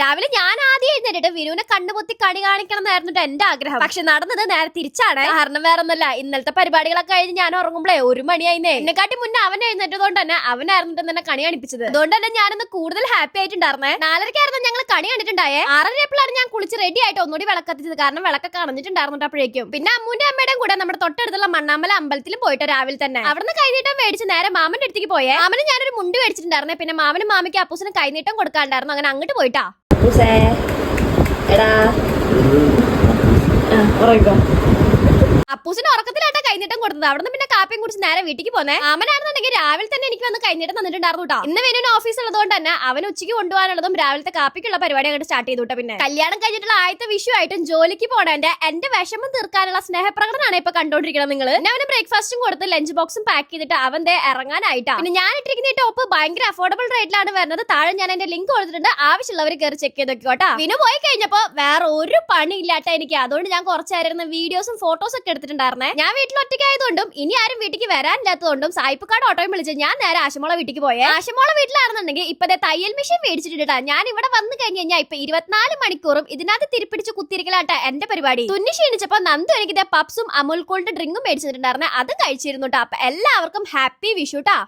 രാവിലെ ഞാൻ ആദ്യം എഴുന്നേറ്റിട്ട് വിനുവിനെ കണ്ണുപൊത്തി കണി കാണിക്കണം എന്നായിരുന്നു എന്റെ ആഗ്രഹം. പക്ഷെ നടന്നത് നേരെ തിരിച്ചാണ്. കാരണം വേറെ ഒന്നല്ല, ഇന്നലത്തെ പരിപാടികളൊക്കെ കഴിഞ്ഞ് ഞാൻ ഉറങ്ങുമ്പോഴേ 1 മണിയായിന്നേ. എന്നെക്കാട്ടി മുന്നേ അവൻ എഴുന്നേറ്റതുകൊണ്ട് തന്നെ അവനായിരുന്നു തന്നെ കണി കാണിപ്പിച്ചത്. അതുകൊണ്ട് തന്നെ ഞാനൊന്ന് കൂടുതൽ ഹാപ്പി ആയിട്ടുണ്ടായിരുന്നേ. 4:30 ഞങ്ങൾ കണി കണ്ടിട്ടുണ്ടായേ. 6:30 ഞാൻ കുളിച്ച് റെഡി ആയിട്ട് ഒന്നുകൂടി വിളക്കത്തിച്ചത്. കാരണം വിളക്കൊക്കെ അണഞ്ഞിട്ടുണ്ടായിരുന്നു അപ്പോഴേക്കും. പിന്നെ അമ്മൂന്റെ അമ്മയുടെയും കൂടെ നമ്മുടെ തൊട്ടടുത്തുള്ള മണ്ണാമ്പല അമ്പലത്തിലും പോയിട്ട് രാവിലെ തന്നെ അവിടുന്ന് കൈനീട്ടം മേടിച്ച് നേരെ മാമന്റെ അടുത്തേക്ക് പോയേ. മാമന് ഞാനൊരു മുണ്ട് മേടിച്ചിട്ടുണ്ടായിരുന്നേ. പിന്നെ മാമനും മാമിക്ക് അപ്പൂസിന് കൈനീട്ടം കൊടുക്കാണ്ടായിരുന്നു. അങ്ങനെ അങ്ങോട്ട് പോയിട്ടാ. അപ്പൂസിന് ഉറക്കത്തിലായിട്ടാ കൈനീട്ടം കൊടുത്തത്. അവിടുന്ന് പിന്നെ കാപ്പിയും കുടിച്ച് നേരെ വീട്ടിലേക്ക് പോന്നെ. മാമനാണെന്നുണ്ടെങ്കിൽ രാവിലെ തന്നെ എനിക്ക് വന്ന് കൈനീട്ടം തന്നിട്ടുണ്ടായിരുന്നു കേട്ടോ. ഇന്ന് വേനു ഓഫീസ് ഉള്ളതുകൊണ്ട് തന്നെ അവൻ ഉച്ചയ്ക്ക് കൊണ്ടുപോകാനുള്ളതും രാവിലത്തെ കാപ്പിക്കുള്ള പരിപാടി അങ്ങോട്ട് സ്റ്റാർട്ട് ചെയ്തു. പിന്നെ കല്യാണം കഴിഞ്ഞിട്ടുള്ള ആദ്യത്തെ വിഷു ആയിട്ടും ജോലിക്ക് പോകേണ്ട എന്റെ വിഷമം തീർക്കാനുള്ള സ്നേഹപ്രകടനമാണ് ഇപ്പൊ കണ്ടോണ്ടിരിക്കുന്നത് നിങ്ങൾ. പിന്നെ അവന് ബ്രേക്ക്ഫാസ്റ്റും കൊടുത്ത് ലഞ്ച് ബോക്സും പാക്ക് ചെയ്തിട്ട് അവന്റെ ഇറങ്ങാനായിട്ടാ. പിന്നെ ഞാൻ ഇട്ടിരിക്കുന്ന ടോപ്പ് ഭയങ്കര അഫോർഡബിൾ റേറ്റിലാണ് വരുന്നത്. താഴെ ഞാൻ എന്റെ ലിങ്ക് കൊടുത്തിട്ടുണ്ട്, ആവശ്യമുള്ളവർ കയറി ചെക്ക് ചെയ്ത് നോക്കിക്കോട്ടാ. പിന്നെ പോയി കഴിഞ്ഞപ്പോ വേറെ ഒരു പണി ഇല്ലാട്ട എനിക്ക്. അതുകൊണ്ട് ഞാൻ കുറച്ചേരം വീഡിയോസും ഫോട്ടോസും ഒക്കെ എടുത്തിട്ടുണ്ടായിരുന്നേ. ഞാൻ വീട്ടിൽ ഒറ്റയ്ക്കായതുകൊണ്ടും ഇനി ആരും വീട്ടിലേക്ക് വരാനില്ലാത്തതുകൊണ്ടും സായിപ്പക്കാട് ഓട്ടോയും വിളിച്ച് ഞാൻ നേരെ ആശമോളെ വീട്ടിലേക്ക് പോയേ. ആശമോളെ വീട്ടിലാണെന്നുണ്ടെങ്കിൽ ഇപ്പത്തെ തയ്യൽ മെഷീൻ മേടിച്ചിട്ടാ. ഞാൻ ഇവിടെ വന്നു കഴിഞ്ഞാൽ ഇപ്പൊ 24 മണിക്കൂറും ഇതിനകത്ത് തിരിപ്പിടിച്ച് കുത്തിരിക്കലാട്ട എന്റെ പരിപാടി. തുന്നി ക്ഷീണിച്ചപ്പോ നന്ദു എനിക്ക് പപ്സും അമുൽ കൂളിന്റെ ഡ്രിങ്കും മേടിച്ചിട്ടുണ്ടായിരുന്നെ. അതും കഴിച്ചിരുന്നു. അപ്പൊ എല്ലാവർക്കും ഹാപ്പി വിഷു ട്ടാ.